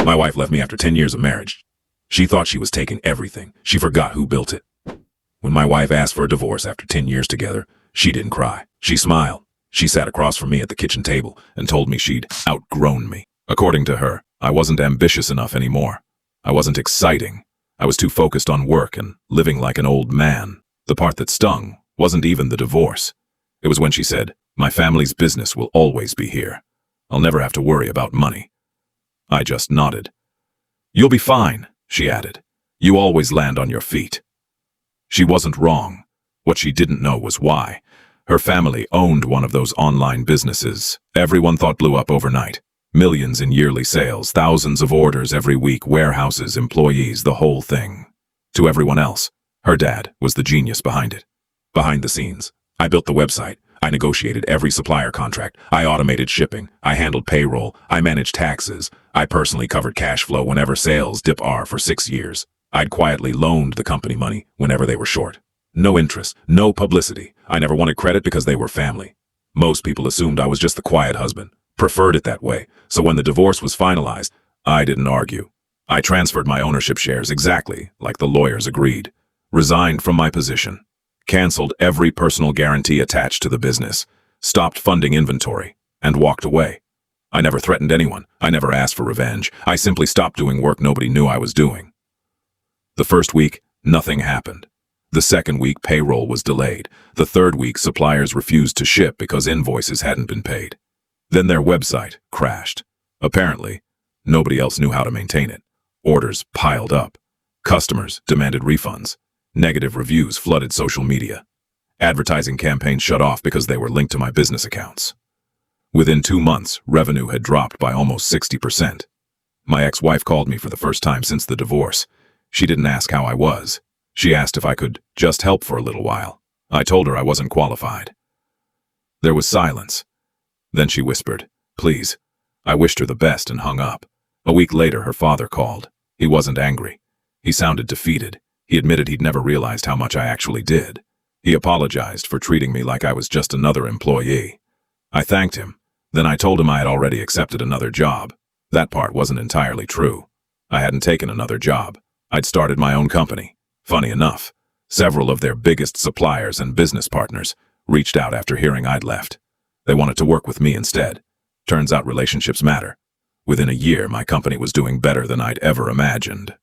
My wife left me after 10 years of marriage. She thought she was taking everything. She forgot who built it. When my wife asked for a divorce after 10 years together, she didn't cry. She smiled. She sat across from me at the kitchen table and told me she'd outgrown me. According to her, I wasn't ambitious enough anymore. I wasn't exciting. I was too focused on work and living like an old man. The part that stung wasn't even the divorce. It was when she said, "My family's business will always be here. I'll never have to worry about money." I just nodded. "You'll be fine," she added. "You always land on your feet." She wasn't wrong. What she didn't know was why. Her family owned one of those online businesses everyone thought blew up overnight. Millions in yearly sales, thousands of orders every week, warehouses, employees, the whole thing. To everyone else, her dad was the genius behind it. Behind the scenes, I built the website. I negotiated every supplier contract. I automated shipping. I handled payroll. I managed taxes. I personally covered cash flow whenever sales dip for 6 years. I'd quietly loaned the company money whenever they were short. No interest, no publicity. I never wanted credit because they were family. Most people assumed I was just the quiet husband, preferred it that way. So when the divorce was finalized, I didn't argue. I transferred my ownership shares exactly like the lawyers agreed, resigned from my position, canceled every personal guarantee attached to the business, stopped funding inventory, and walked away. I never threatened anyone. I never asked for revenge. I simply stopped doing work nobody knew I was doing. The first week, nothing happened. The second week, payroll was delayed. The third week, suppliers refused to ship because invoices hadn't been paid. Then their website crashed. Apparently, nobody else knew how to maintain it. Orders piled up. Customers demanded refunds. Negative reviews flooded social media. Advertising campaigns shut off because they were linked to my business accounts. Within 2 months, revenue had dropped by almost 60%. My ex-wife called me for the first time since the divorce. She didn't ask how I was. She asked if I could just help for a little while. I told her I wasn't qualified. There was silence. Then she whispered, "Please." I wished her the best and hung up. A week later, her father called. He wasn't angry. He sounded defeated. He admitted he'd never realized how much I actually did. He apologized for treating me like I was just another employee. I thanked him. Then I told him I had already accepted another job. That part wasn't entirely true. I hadn't taken another job. I'd started my own company. Funny enough, several of their biggest suppliers and business partners reached out after hearing I'd left. They wanted to work with me instead. Turns out relationships matter. Within a year, my company was doing better than I'd ever imagined.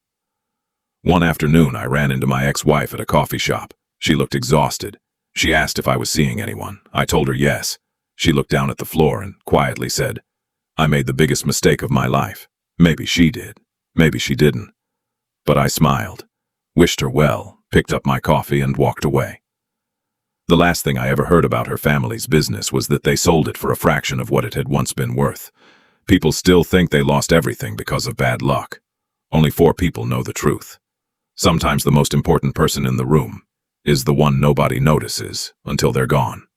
One afternoon, I ran into my ex-wife at a coffee shop. She looked exhausted. She asked if I was seeing anyone. I told her yes. She looked down at the floor and quietly said, "I made the biggest mistake of my life." Maybe she did. Maybe she didn't. But I smiled, wished her well, picked up my coffee, and walked away. The last thing I ever heard about her family's business was that they sold it for a fraction of what it had once been worth. People still think they lost everything because of bad luck. Only 4 people know the truth. Sometimes the most important person in the room is the one nobody notices until they're gone.